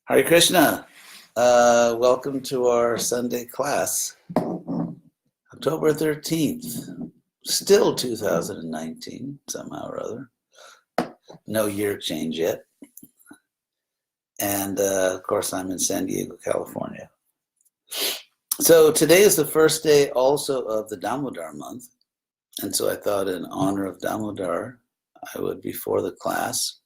Hare Krishna. Welcome to our Sunday class. October 13th, still 2019, somehow or other. No year change yet. And of course, I'm in San Diego, California. So today is the first day also of the Damodar month. And so I thought in honor of Damodar, I would, before the class,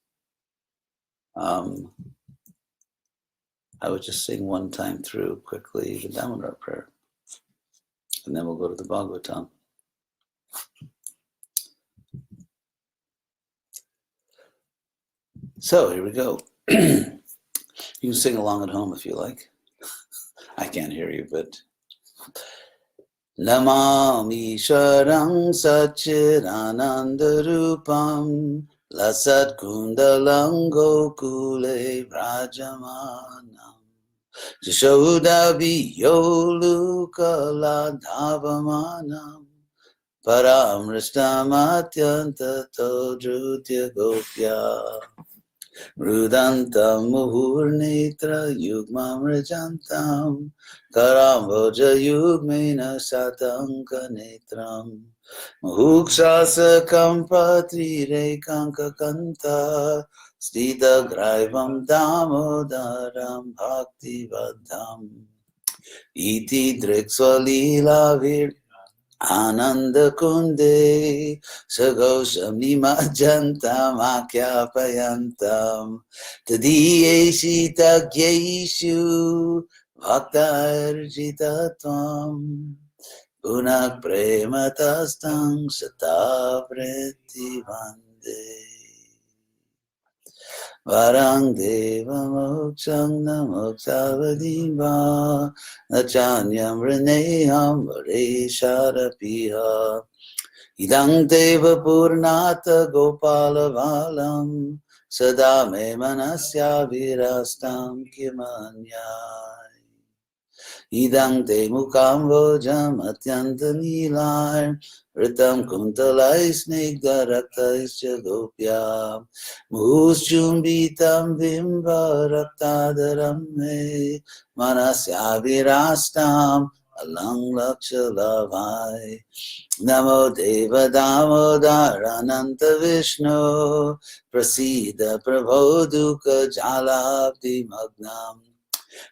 I would just sing one time through quickly the Damodar prayer. And then we'll go to the Bhagavatam. So here we go. You can sing along at home if you like. I can't hear you, but Namami Sharang Satchidananda Rupam Lasat Kundalam Gokule Vrajamanam Jashoda Viyoluka Ladhavamanam Paramristam Atyanta Todrutya Gopya Rudantam Muhurnitra Yugmam Rajantam Karamboja Yugmena Satanka Netram Mahukshasakam Patri Rekanka Kanta Stita Graivam Damodaram Bhakti Vadham Iti Driksvalila Vir Ananda Kunde Sagosham Nimajantam Akyapayantam Tadiyeshi Tagyeshu Bhaktarjitatam Punak Prematastam Satavriti Vande Varang Deva Mokshang Namoksavadiva Nachanyam Reneham Varesharapiha Idang Deva Purnata Gopala Valam Sada Me Manasya Virastam Kimanyai Idang Te Mukam Vojam Atyanta Nilar Ritam Kuntalai Snigdha Raktaischa Gopya Muschumbitam Bimba Raktadaram Me Manasya Virastam Alang Lakshalavai Namo Deva Damodarananta Vishnu Prasida Prabodhuka Jalabdi Magnam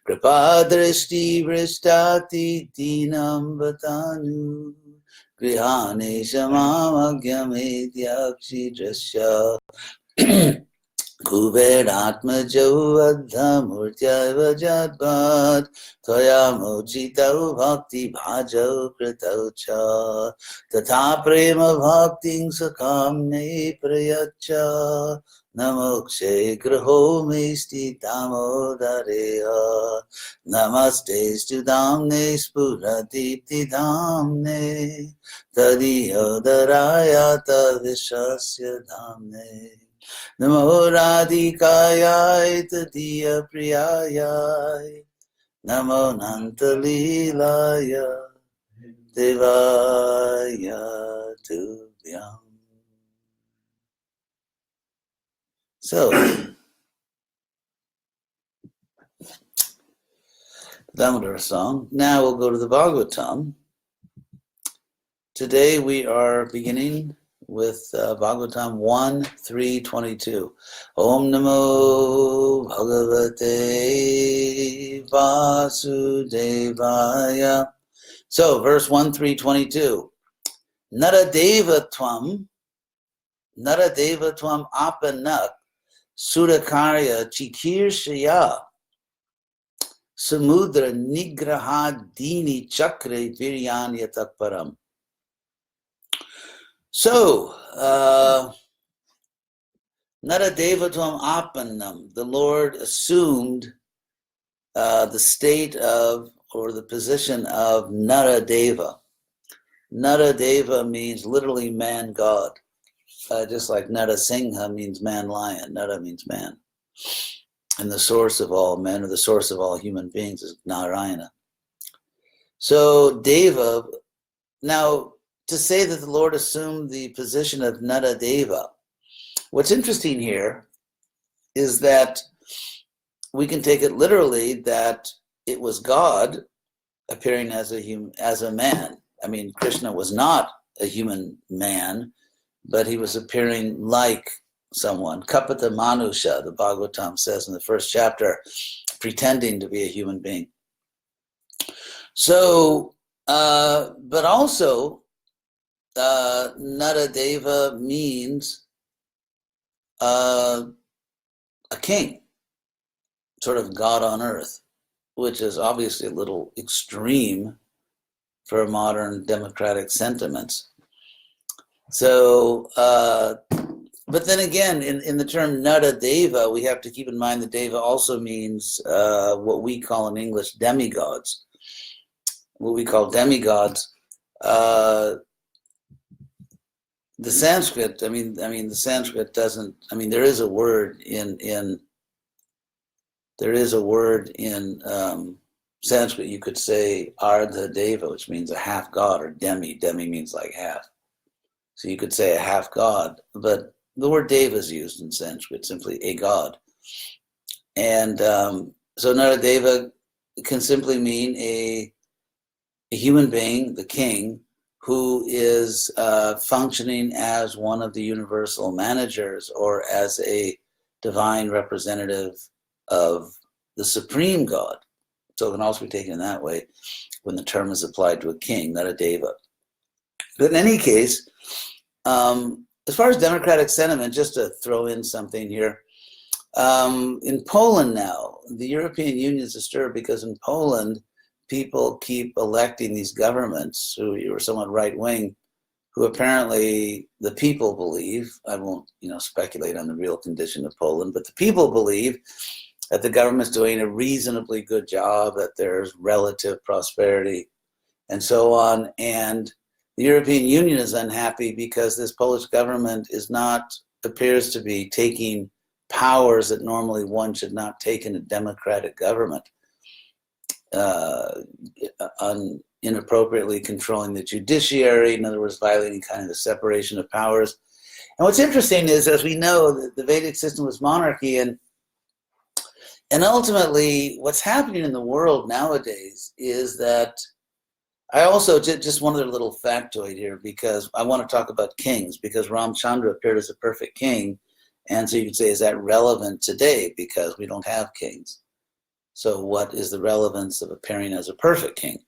Kripa Drishti Vristati Dinam Vatanu Grihane Shamamagyamedhyakshi Drasya Kuberatmajo Adhamurtyaiva Jadvat Tvaya Mochitau Bhakti Bhajo Kritau Cha Tatha Prema Bhakti Sakamne Prayacha Namokshe Graho Mesti Damodareya Namaste Studamne Spuratipti Dhamne Tadiyodarayata Vishasya Dhamne Namo Radhikayai Tadiya Priyayai Namo Nantalilaya Devaya Tubhyam. So, Damodar song. Now we'll go to the Bhagavatam. Today we are beginning with Bhagavatam 1:3:22. Om Namo Bhagavate Vasudevaya. So, verse 1:3:22. Naradeva Tvam Apanak Surakarya Chikirshaya Samudra Nigraha Dini Chakre Viryanya Takparam. So, Naradevatvam Apanam, the Lord assumed the state of, or the position of Naradeva. Naradeva means literally man God. Just like Narasingha means man lion. Nara means man. And the source of all men, or the source of all human beings, is Narayana. So Deva, now to say that the Lord assumed the position of Naradeva, what's interesting here is that we can take it literally that it was God appearing as a man. I mean, Krishna was not a human man, but he was appearing like someone. Kapata Manusha, the Bhagavatam says in the first chapter, pretending to be a human being. So, but also, Naradeva means a king, sort of God on earth, which is obviously a little extreme for modern democratic sentiments. So, but then again, in the term Nara Deva, we have to keep in mind that Deva also means what we call in English demigods. What we call demigods. The Sanskrit, I mean, the Sanskrit doesn't. I mean, there is a word in Sanskrit. You could say Ardha Deva, which means a half god, or demi. Demi means like half. So you could say a half god, but the word Deva is used in Sanskrit, simply a god. And so Naradeva can simply mean a human being, the king, who is functioning as one of the universal managers or as a divine representative of the supreme God. So it can also be taken in that way when the term is applied to a king, not a deva. But in any case, as far as democratic sentiment, just to throw in something here, in Poland now, the European Union is disturbed because in Poland, people keep electing these governments who are somewhat right-wing, who apparently the people believe, I won't speculate on the real condition of Poland, but the people believe that the government's doing a reasonably good job, that there's relative prosperity, and so on. And the European Union is unhappy because this Polish government appears to be taking powers that normally one should not take in a democratic government, inappropriately controlling the judiciary, in other words, violating kind of the separation of powers. And what's interesting is, as we know, the Vedic system was monarchy, and ultimately what's happening in the world nowadays is that I also, just one other little factoid here, because I want to talk about kings, because Ramchandra appeared as a perfect king, and so you could say, is that relevant today? Because we don't have kings. So what is the relevance of appearing as a perfect king?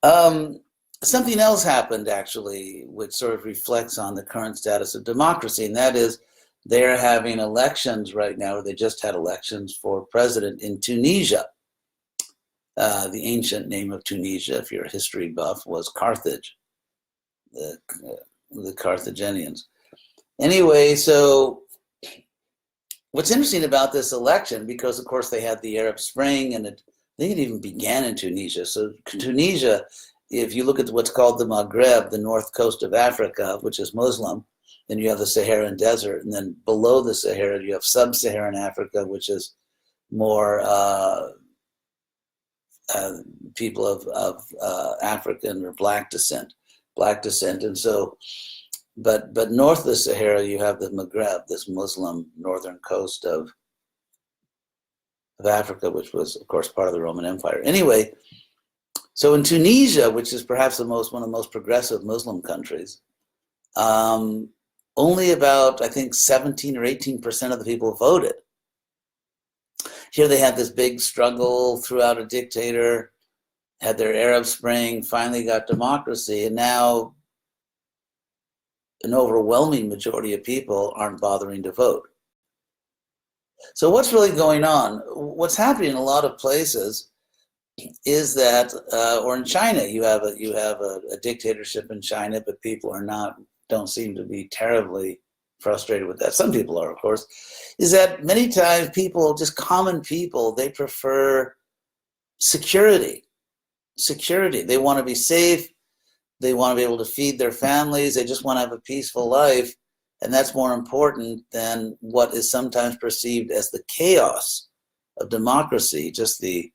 Something else happened, actually, which sort of reflects on the current status of democracy, and that is they're having elections right now, or they just had elections for president in Tunisia. The ancient name of Tunisia, if you're a history buff, was Carthage, the Carthaginians. Anyway, so what's interesting about this election, because of course they had the Arab Spring, and I think it even began in Tunisia. So Tunisia, if you look at what's called the Maghreb, the north coast of Africa, which is Muslim, then you have the Saharan Desert, and then below the Sahara you have sub-Saharan Africa, which is more people of African or black descent, and so, but north of the Sahara you have the Maghreb, this Muslim northern coast of Africa, which was of course part of the Roman Empire. Anyway, so in Tunisia, which is perhaps one of the most progressive Muslim countries, only about, I think, 17 or 18% of the people voted. Here they had this big struggle throughout a dictator, had their Arab Spring, finally got democracy, and now an overwhelming majority of people aren't bothering to vote. So what's really going on? What's happening in a lot of places is that, or in China, you have a dictatorship in China, but people don't seem to be terribly frustrated with that. Some people are, of course. Is that many times people, just common people, they prefer security. They want to be safe. They want to be able to feed their families. They just want to have a peaceful life. And that's more important than what is sometimes perceived as the chaos of democracy, just the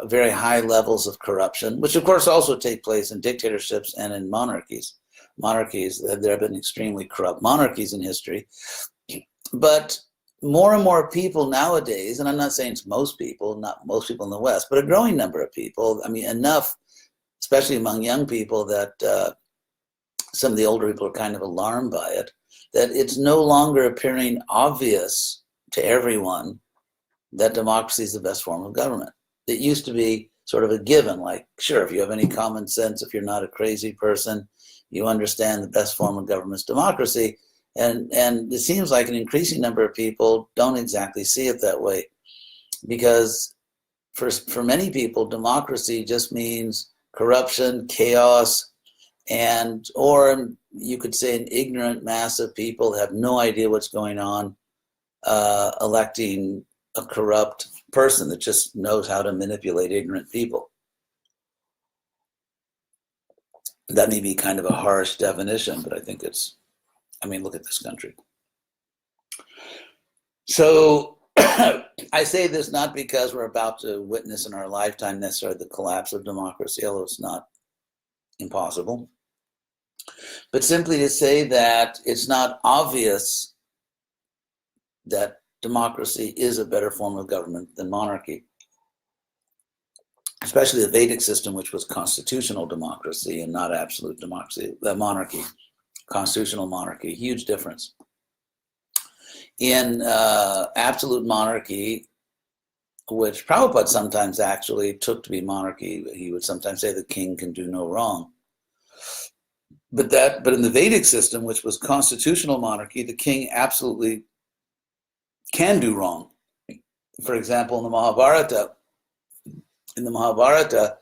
very high levels of corruption, which of course also take place in dictatorships and in monarchies. There have been extremely corrupt monarchies in history. But more and more people nowadays, and I'm not saying it's most people, not most people in the West, but a growing number of people, I mean, enough, especially among young people, that some of the older people are kind of alarmed by it, that it's no longer appearing obvious to everyone that democracy is the best form of government. It used to be sort of a given, like, sure, if you have any common sense, if you're not a crazy person, you understand the best form of government is democracy. And it seems like an increasing number of people don't exactly see it that way, because for many people, democracy just means corruption, chaos, or you could say an ignorant mass of people have no idea what's going on, electing a corrupt person that just knows how to manipulate ignorant people. That may be kind of a harsh definition, but I think look at this country. So I say this not because we're about to witness in our lifetime necessarily the collapse of democracy, although it's not impossible, but simply to say that it's not obvious that democracy is a better form of government than monarchy, especially the Vedic system, which was constitutional democracy and not absolute democracy, monarchy, constitutional monarchy, huge difference. In absolute monarchy, which Prabhupada sometimes actually took to be monarchy, he would sometimes say the king can do no wrong. But in the Vedic system, which was constitutional monarchy, the king absolutely can do wrong. For example, in the Mahabharata,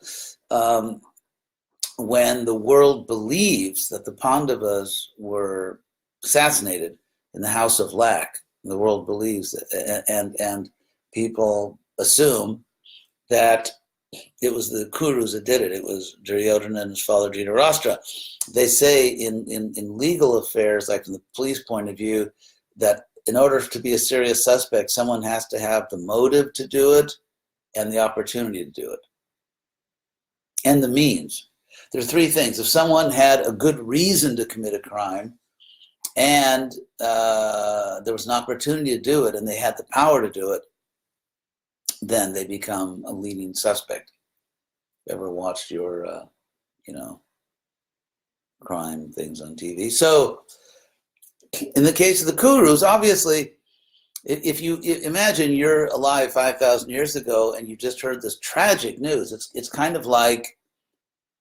when the world believes that the Pandavas were assassinated in the house of Lac, the world believes that, and people assume that it was the Kurus that did it. It was Duryodhana and his father Dhritarashtra. They say in legal affairs, like from the police point of view, that in order to be a serious suspect, someone has to have the motive to do it and the opportunity to do it, and the means. There are three things. If someone had a good reason to commit a crime, and there was an opportunity to do it, and they had the power to do it, then they become a leading suspect. Ever watched your, crime things on TV? So, in the case of the Kurus, obviously, if you imagine you're alive 5,000 years ago and you just heard this tragic news, it's kind of like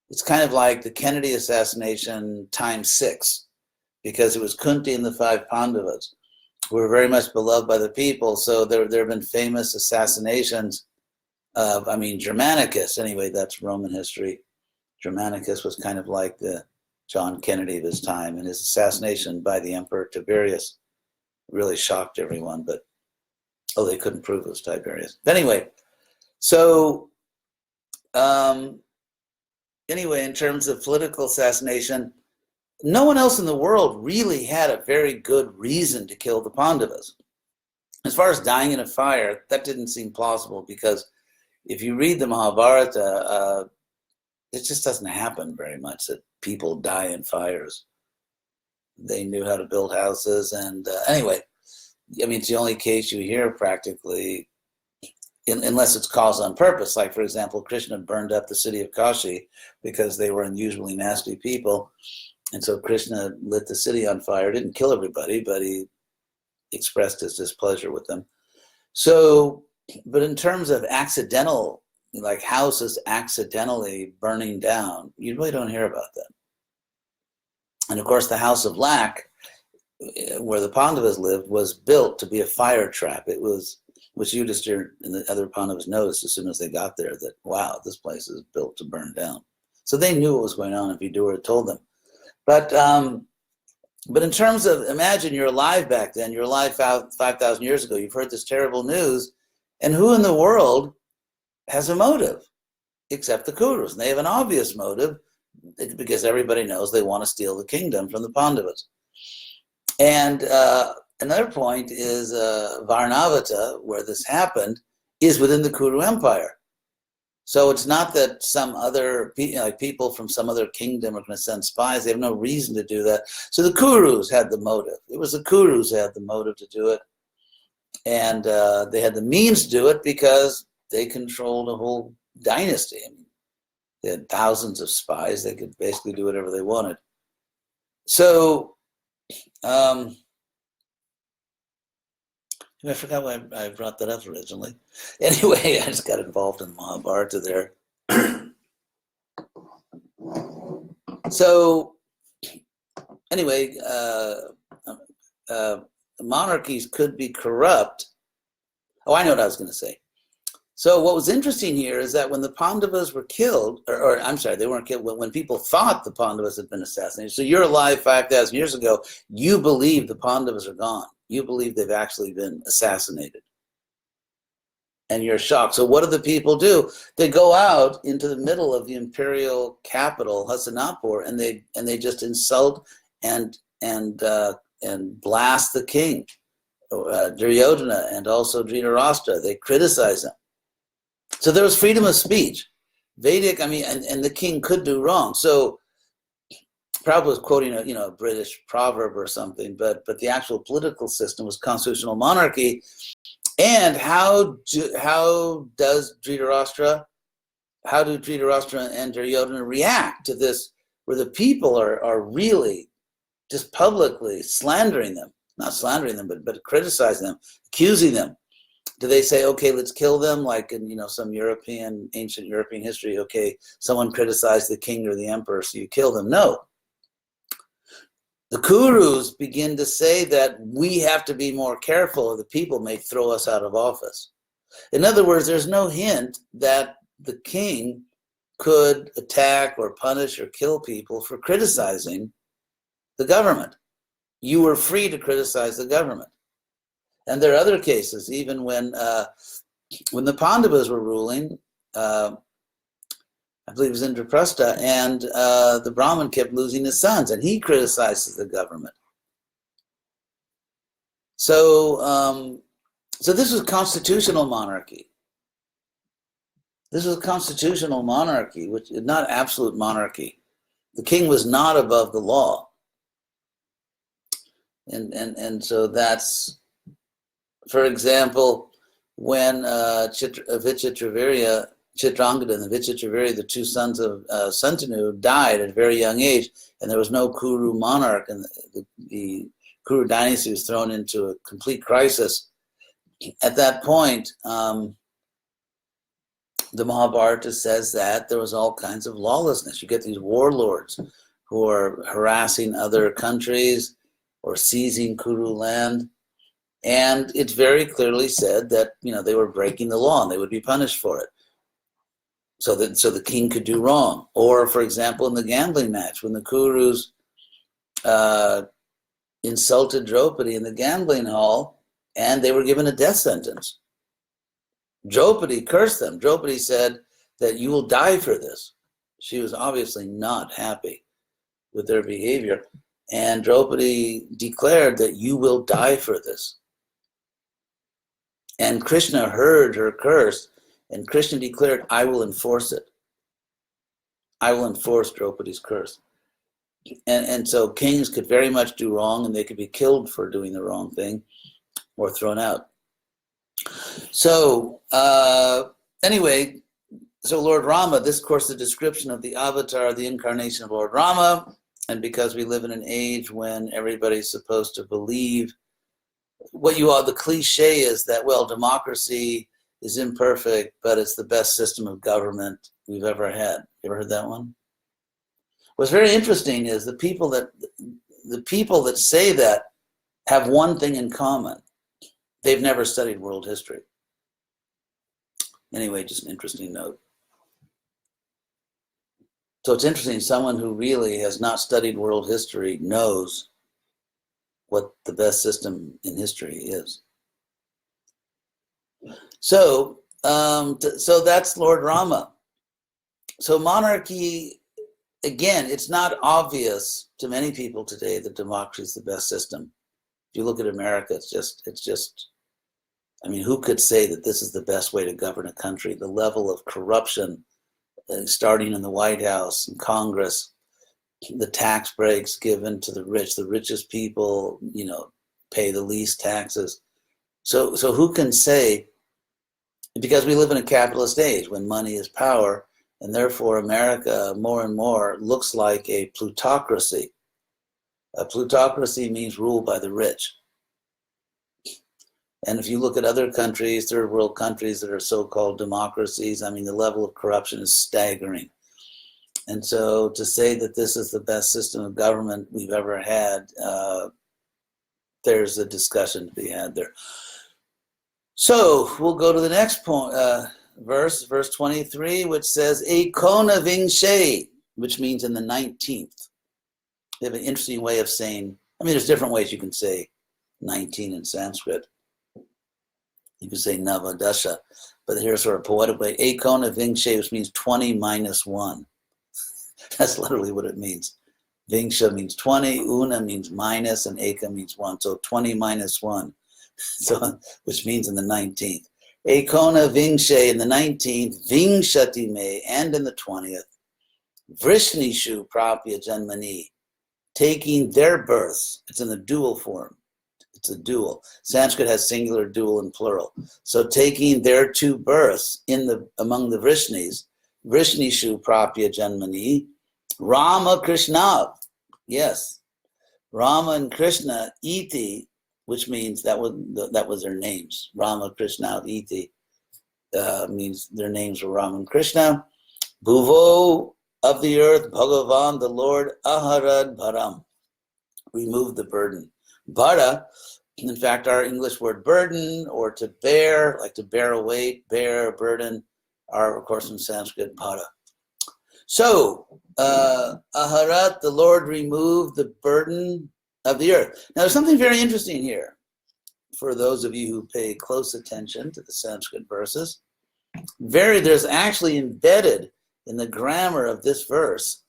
the Kennedy assassination times 6, because it was Kunti and the 5 Pandavas who were very much beloved by the people. So there have been famous assassinations of, Germanicus. Anyway, that's Roman history. Germanicus was kind of like the John Kennedy of his time, and his assassination by the Emperor Tiberius really shocked everyone, but they couldn't prove it was Tiberius. But anyway, so in terms of political assassination, no one else in the world really had a very good reason to kill the Pandavas. As far as dying in a fire, that didn't seem plausible, because if you read the Mahabharata, it just doesn't happen very much that people die in fires. They knew how to build houses, and anyway, it's the only case you hear practically, unless it's caused on purpose. Like, for example, Krishna burned up the city of Kashi because they were unusually nasty people. And so Krishna lit the city on fire, didn't kill everybody, but he expressed his displeasure with them. So, but in terms of accidental, like houses accidentally burning down, you really don't hear about that. And of course, the house of Lac, where the Pandavas lived, was built to be a fire trap. It was, which Yudhishthira and the other Pandavas noticed as soon as they got there, that, wow, this place is built to burn down. So they knew what was going on if Vidura had told them. But in terms of, imagine you're alive back then, you're alive 5,000 years ago, you've heard this terrible news, and who in the world has a motive except the Kurus? And they have an obvious motive, because everybody knows they want to steal the kingdom from the Pandavas. And another point is Varnavata, where this happened, is within the Kuru Empire. So it's not that some other people from some other kingdom are going to send spies. They have no reason to do that. So the Kurus had the motive. It was the Kurus who had the motive to do it. And they had the means to do it because they controlled a whole dynasty. I mean, they had thousands of spies. They could basically do whatever they wanted. So I forgot why I brought that up originally. Anyway, I just got involved in Mahabharata there. So anyway, monarchies could be corrupt. Oh, I know what I was going to say. So what was interesting here is that when the Pandavas were killed, or I'm sorry, they weren't killed, when people thought the Pandavas had been assassinated, so you're alive 5,000 years ago, you believe the Pandavas are gone. You believe they've actually been assassinated. And you're shocked. So what do the people do? They go out into the middle of the imperial capital, Hastinapur, and they just insult and blast the king, Duryodhana, and also Dhritarashtra. They criticize him. So there was freedom of speech. Vedic, I mean, and the king could do wrong. So Prabhupada was quoting a British proverb or something, but the actual political system was constitutional monarchy. And how do Dhritarashtra and Duryodhana react to this, where the people are really just publicly slandering them, not slandering them, but criticizing them, accusing them? Do they say, okay, let's kill them, like in some ancient European history? Okay, someone criticized the king or the emperor, so you kill them? No. The Kurus begin to say that we have to be more careful, or the people may throw us out of office. In other words, there's no hint that the king could attack or punish or kill people for criticizing the government. You were free to criticize the government. And there are other cases, even when the Pandavas were ruling, I believe it was Indraprastha, and the Brahmin kept losing his sons, and he criticizes the government. So this was constitutional monarchy. This was constitutional monarchy, which is not absolute monarchy. The king was not above the law. And so that's, for example, when Vichitravirya, Chitrangada and Vichitravirya, the two sons of Santanu, died at a very young age, and there was no Kuru monarch, and the Kuru dynasty was thrown into a complete crisis. At that point, the Mahabharata says that there was all kinds of lawlessness. You get these warlords who are harassing other countries or seizing Kuru land. And it's very clearly said that they were breaking the law and they would be punished for it. So the king could do wrong. Or, for example, in the gambling match, when the Kurus insulted Draupadi in the gambling hall, and they were given a death sentence. Draupadi cursed them. Draupadi said that you will die for this. She was obviously not happy with their behavior. And Draupadi declared that you will die for this. And Krishna heard her curse, and Krishna declared, I will enforce it. I will enforce Draupadi's curse. And so kings could very much do wrong, and they could be killed for doing the wrong thing or thrown out. So anyway, so Lord Rama, this of course the description of the avatar, the incarnation of Lord Rama, and because we live in an age when everybody's supposed to believe the cliche is that, well, democracy is imperfect, but it's the best system of government we've ever had. You ever heard that one? What's very interesting is the people that say that have one thing in common. They've never studied world history. Anyway, just an interesting note. So it's interesting, someone who really has not studied world history knows what the best system in history is. So that's Lord Rama. So monarchy, again, it's not obvious to many people today that democracy is the best system. If you look at America, it's just, I mean, who could say that this is the best way to govern a country? The level of corruption, starting in the White House and Congress, the tax breaks given to the richest people, pay the least taxes. So who can say, because we live in a capitalist age when money is power, and therefore America more and more looks like a plutocracy. A plutocracy means ruled by the rich. And if you look at other countries, third world countries that are so-called democracies, I mean, the level of corruption is staggering. And so to say that this is the best system of government we've ever had, there's a discussion to be had there. So we'll go to the next point, verse 23, which says, Ekona Vingshe, which means in the 19th. They have an interesting way of saying, I mean, there's different ways you can say 19 in Sanskrit. You can say Navadasha, but here's sort of poetic way. Ekona Vingshe, which means 20 minus 1. That's literally what it means. Vingsha means 20, Una means minus, and Eka means 1. So 20 minus 1, so, which means in the 19th. Ekona Vingshe in the 19th, Vingshati me, and in the 20th, Vrishnishu Prapya Janmani, taking their births. It's in the dual form. It's a dual. Sanskrit has singular, dual, and plural. So taking their two births among the Vrishnis, Vrishnishu Prapya Janmani, Rama Krishna. Yes, Rama and Krishna iti, which means that was their names. Rama Krishna iti means their names were Rama and Krishna. Bhuvo of the earth, Bhagavan, the Lord, Aharad Bharam, remove the burden. Bhara, in fact, our English word burden or to bear, like to bear a weight, bear a burden, are of course in Sanskrit bhara. So, Aharat, the Lord removed the burden of the earth. Now, there's something very interesting here for those of you who pay close attention to the Sanskrit verses. There's actually embedded in the grammar of this verse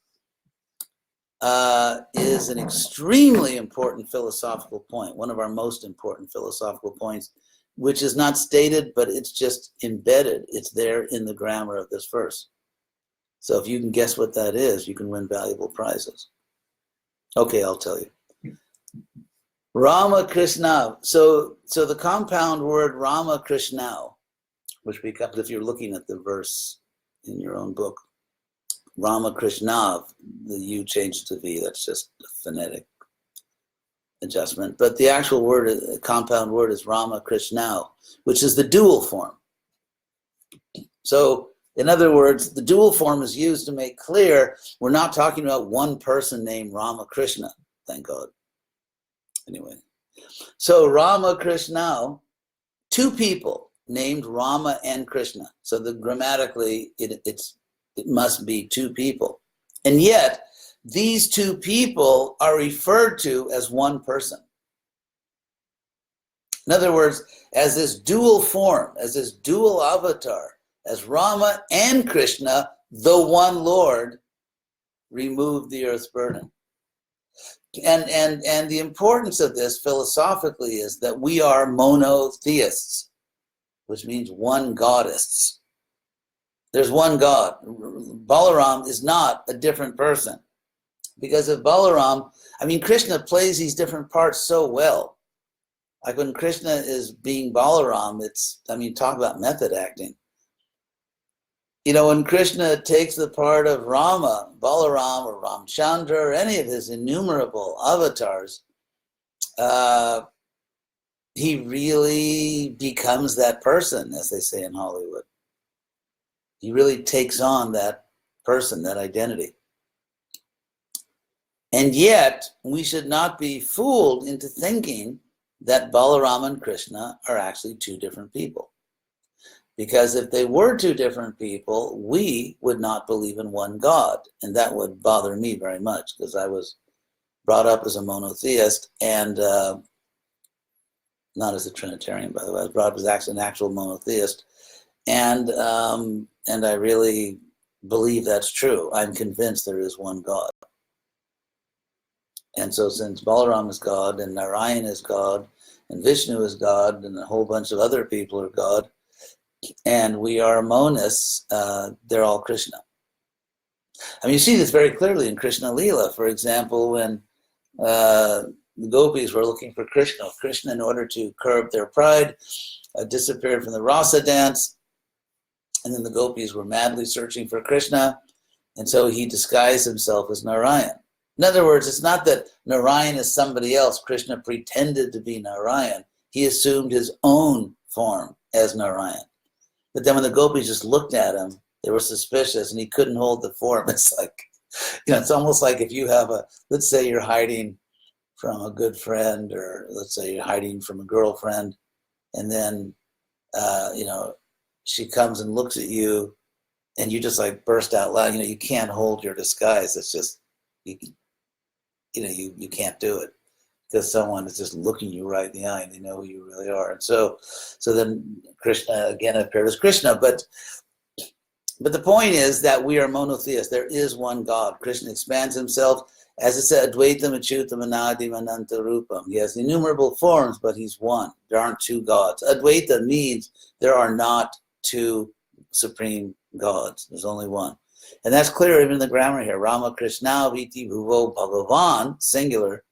is an extremely important philosophical point, one of our most important philosophical points, which is not stated, but it's just embedded. It's there in the grammar of this verse. So if you can guess what that is, you can win valuable prizes. Okay, I'll tell you. Rama Krishna. So the compound word Rama Krishna, which becomes, if you're looking at the verse in your own book, Rama Krishna, the U changes to V. That's just a phonetic adjustment. But the actual word, compound word, is Rama Krishna, which is the dual form. So, in other words, the dual form is used to make clear we're not talking about one person named Rama Krishna, thank God. Anyway, so Rama Krishna, two people named Rama and Krishna. So grammatically, it must be two people. And yet, these two people are referred to as one person. In other words, as this dual form, as this dual avatar, as Rama and Krishna, the one Lord, removed the earth's burden. And the importance of this philosophically is that we are monotheists, which means one goddess. There's one God. Balaram is not a different person. Because of Balaram, I mean, Krishna plays these different parts so well. Like when Krishna is being Balaram, talk about method acting. You know, when Krishna takes the part of Rama, Balaram or Ramchandra or any of his innumerable avatars, he really becomes that person, as they say in Hollywood. He really takes on that person, that identity. And yet, we should not be fooled into thinking that Balaram and Krishna are actually two different people. Because if they were two different people, we would not believe in one God. And that would bother me very much, because I was brought up as a monotheist, and not as a Trinitarian, by the way. I was brought up as actually an actual monotheist. And I really believe that's true. I'm convinced there is one God. And so since Balaram is God, and Narayan is God, and Vishnu is God, and a whole bunch of other people are God, and we are monists, they're all Krishna. I mean, you see this very clearly in Krishna Lila. For example, when the gopis were looking for Krishna. Krishna, in order to curb their pride, disappeared from the rasa dance, and then the gopis were madly searching for Krishna, and so he disguised himself as Narayan. In other words, it's not that Narayan is somebody else. Krishna pretended to be Narayan. He assumed his own form as Narayan. But then when the gopis just looked at him, they were suspicious, and he couldn't hold the form. It's like, it's almost like if you have let's say you're hiding from a good friend, or let's say you're hiding from a girlfriend, and then, she comes and looks at you, and you just like burst out loud. You can't hold your disguise. It's just, you can't do it, because someone is just looking you right in the eye, and they know who you really are. And so then Krishna again appeared as Krishna. But the point is that we are monotheists. There is one God. Krishna expands himself, as it said, Advaitam Achyutam Anadim Ananta Rupam. He has innumerable forms, but he's one. There aren't two gods. Advaita means there are not two supreme gods. There's only one. And that's clear even in the grammar here. Rama Krishna Viti Bhuvo Bhagavan, singular,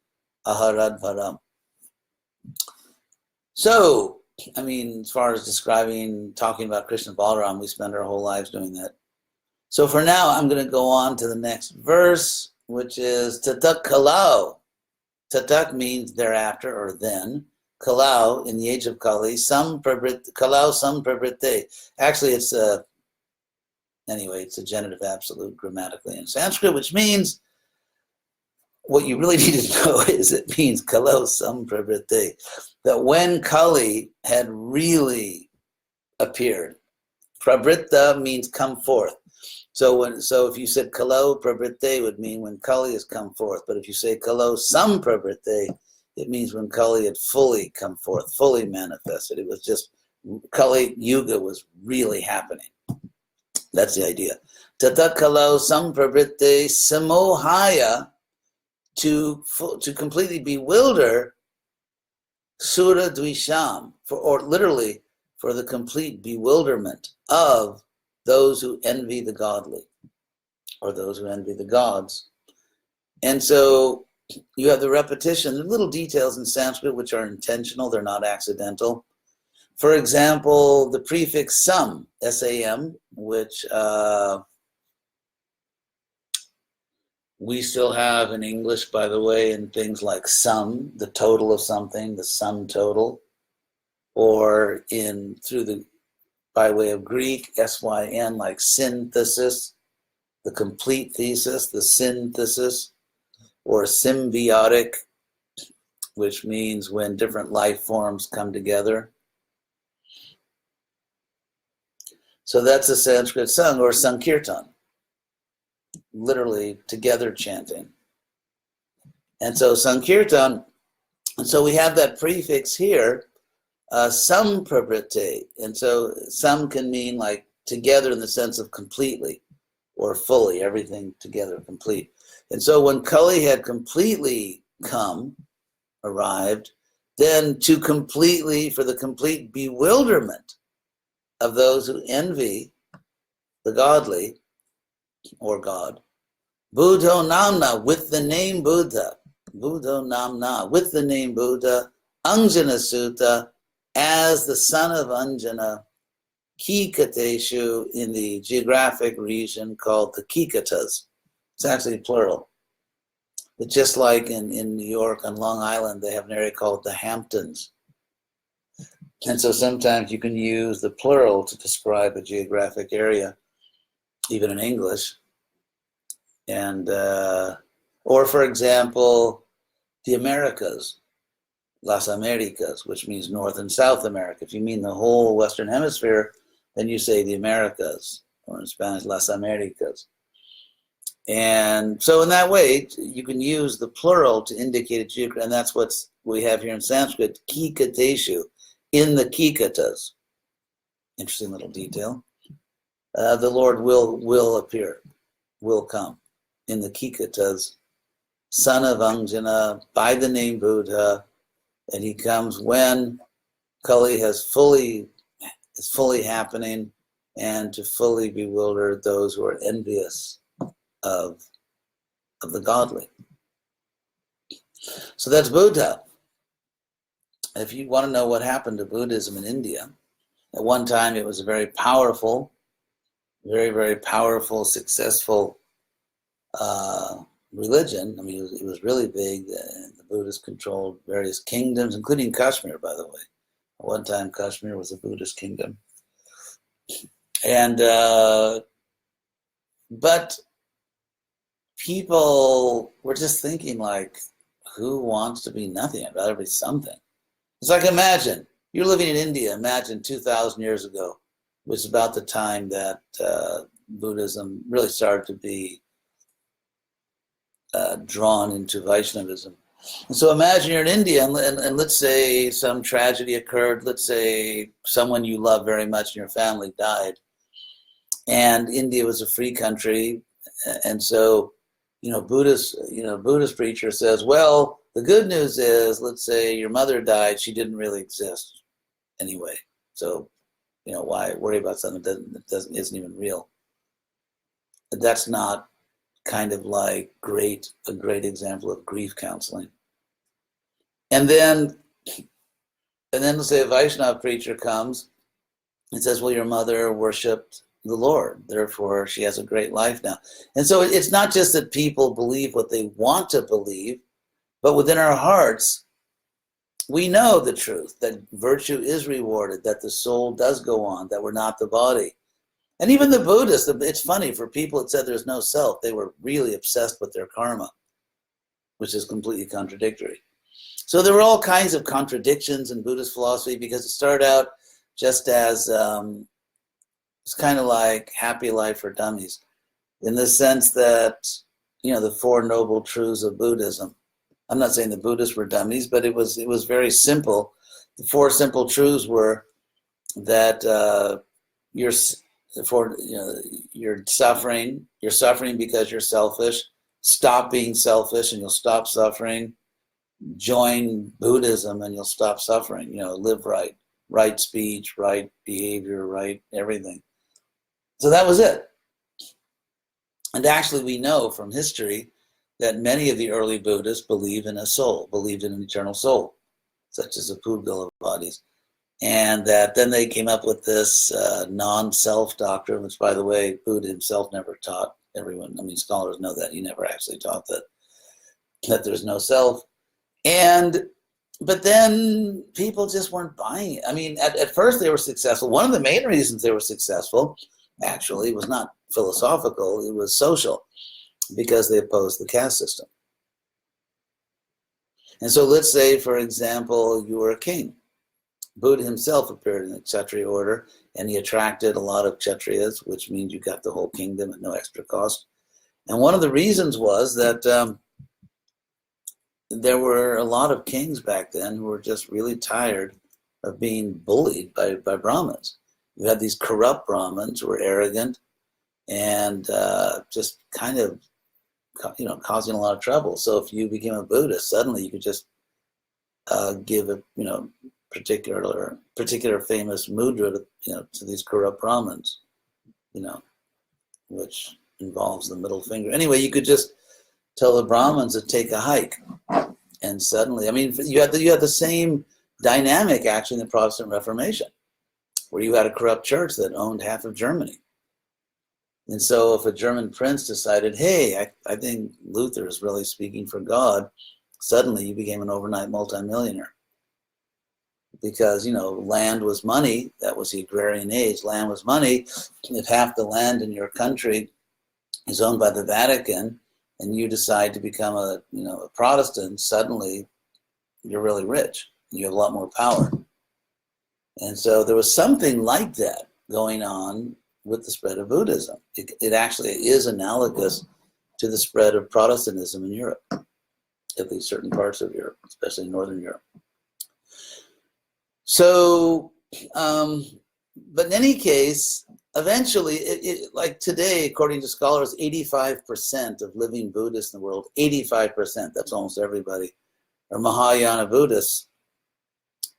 Aharad Param. So, as far as talking about Krishna Balaram, we spend our whole lives doing that. So for now, I'm going to go on to the next verse, which is Tatak Kalau. Tatak means thereafter or then. Kalau, in the age of Kali, Kalau sam prabrite. Actually, it's a genitive absolute grammatically in Sanskrit, which means, what you really need to know is it means Kalau sam prabrite. That when Kali had really appeared, prabrita means come forth. So if you said Kalau prabrite, would mean when Kali has come forth. But if you say Kalau sam prabrite, it means when Kali had fully come forth, fully manifested. It was just, Kali Yuga was really happening. That's the idea. Tata Kalau sam prabrite samohaya, to completely bewilder, Sura Dvisham, or literally for the complete bewilderment of those who envy the godly, or those who envy the gods. And so you have the repetition, the little details in Sanskrit which are intentional, they're not accidental. For example, the prefix sam, S-A-M, which we still have in English, by the way, in things like sum, the total of something, the sum total, or by way of Greek, S-Y-N, like synthesis, the complete thesis, the synthesis, or symbiotic, which means when different life forms come together. So that's a Sanskrit sung, or sankirtan, literally together chanting. And so sankirtan, and so we have that prefix here, sam prabrite, and so sam can mean like together in the sense of completely or fully, everything together, complete. And so when Kali had completely arrived, then for the complete bewilderment of those who envy the godly or God, Buddho Namna, with the name Buddha, Buddho Namna, with the name Buddha, Anjana Sutta, as the son of Anjana, Kikateshu, in the geographic region called the Kikatas. It's actually plural. But just like in New York on Long Island, they have an area called the Hamptons. And so sometimes you can use the plural to describe a geographic area, even in English. And, or for example, the Americas, Las Americas, which means North and South America. If you mean the whole Western Hemisphere, then you say the Americas, or in Spanish, Las Americas. And so in that way, you can use the plural to indicate a geography, and that's what we have here in Sanskrit, Kikateshu, in the Kikatas. Interesting little detail. The Lord will appear, will come in the Kikatas, son of Anjana, by the name Buddha, and he comes when Kali is fully happening, and to fully bewilder those who are envious of the godly. So that's Buddha. If you want to know what happened to Buddhism in India, at one time it was a very powerful, very, very powerful, successful religion. I mean, it was really big. The Buddhists controlled various kingdoms, including Kashmir, by the way. At one time, Kashmir was a Buddhist kingdom. And, but people were just thinking like, who wants to be nothing? I'd rather be something. It's like, imagine, you're living in India, imagine 2,000 years ago, was about the time that Buddhism really started to be drawn into Vaishnavism. And so imagine you're in India and let's say some tragedy occurred. Let's say someone you love very much in your family died. And India was a free country. And so, Buddhist preacher says, well, the good news is, let's say your mother died, she didn't really exist anyway. So, why worry about something that isn't even real? That's not kind of like a great example of grief counseling. And then let's say a Vaishnava preacher comes and says, well, your mother worshipped the Lord, therefore she has a great life now. And so it's not just that people believe what they want to believe, but within our hearts, we know the truth, that virtue is rewarded, that the soul does go on, that we're not the body. And even the Buddhists, it's funny, for people that said there's no self, they were really obsessed with their karma, which is completely contradictory. So there were all kinds of contradictions in Buddhist philosophy, because it started out just as, it's kind of like Happy Life for Dummies, in the sense that, the Four Noble Truths of Buddhism. I'm not saying the Buddhists were dummies, but it was very simple. The Four Simple Truths were that you're suffering because you're selfish. Stop being selfish and you'll stop suffering. Join Buddhism and you'll stop suffering. Live right, right speech, right behavior, right everything. So that was it. And actually, we know from history that many of the early Buddhists believed in a soul, believed in an eternal soul, such as the Pudgala bodies. And that then they came up with this non-self doctrine, which, by the way, Buddha himself never taught everyone. I mean, scholars know that. He never actually taught that there's no self. But then people just weren't buying it. I mean, at first they were successful. One of the main reasons they were successful, actually, was not philosophical, it was social, because they opposed the caste system. And so let's say, for example, you were a king. Buddha himself appeared in the Kshatriya order, and he attracted a lot of Kshatriyas, which means you got the whole kingdom at no extra cost. And one of the reasons was that there were a lot of kings back then who were just really tired of being bullied by Brahmins. You had these corrupt Brahmins who were arrogant and just kind of, causing a lot of trouble. So if you became a Buddhist, suddenly you could just give a, particular famous mudra to these corrupt Brahmins, which involves the middle finger. Anyway, you could just tell the Brahmins to take a hike, and suddenly, I mean, you had the same dynamic actually in the Protestant Reformation, where you had a corrupt church that owned half of Germany. And so if a German prince decided, hey, I think Luther is really speaking for God, suddenly you became an overnight multimillionaire. Because, land was money. That was the agrarian age. Land was money. If half the land in your country is owned by the Vatican and you decide to become a Protestant, suddenly you're really rich. You have a lot more power. And so there was something like that going on with the spread of Buddhism. It actually is analogous to the spread of Protestantism in Europe, at least certain parts of Europe, especially Northern Europe. So, but in any case, eventually, like today, according to scholars, 85% of living Buddhists in the world, 85%, that's almost everybody, are Mahayana Buddhists,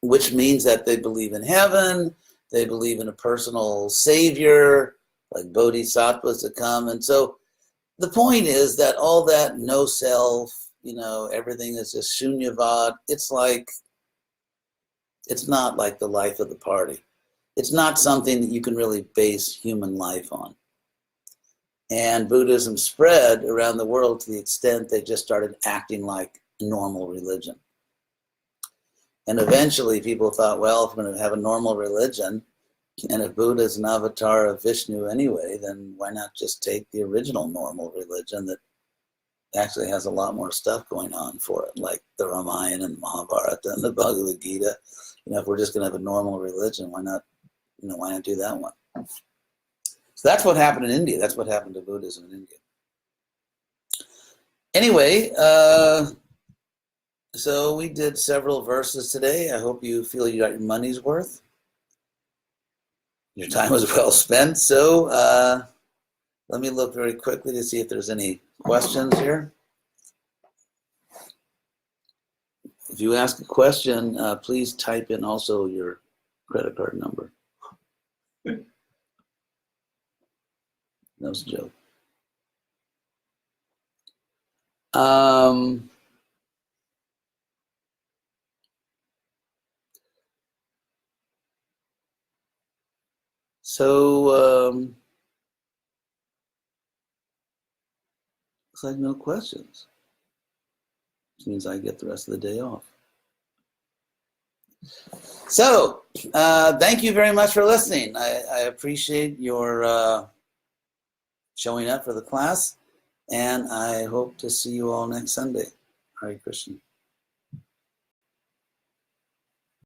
which means that they believe in heaven, they believe in a personal savior, like bodhisattvas that come. And so the point is that all that no self, everything is just shunyavad. It's not like the life of the party. It's not something that you can really base human life on. And Buddhism spread around the world to the extent they just started acting like a normal religion. And eventually people thought, well, if we're going to have a normal religion, and if Buddha is an avatar of Vishnu anyway, then why not just take the original normal religion that actually has a lot more stuff going on for it, like the Ramayana and the Mahabharata and the Bhagavad Gita. If we're just going to have a normal religion, why not do that one? So that's what happened in India. That's what happened to Buddhism in India. Anyway, so we did several verses today. I hope you feel you got your money's worth. Your time was well spent. So let me look very quickly to see if there's any questions here. If you ask a question, please type in also your credit card number. That was a joke. Looks like no questions. Which means I get the rest of the day off. So, thank you very much for listening. I appreciate your showing up for the class, and I hope to see you all next Sunday. Hare Krishna.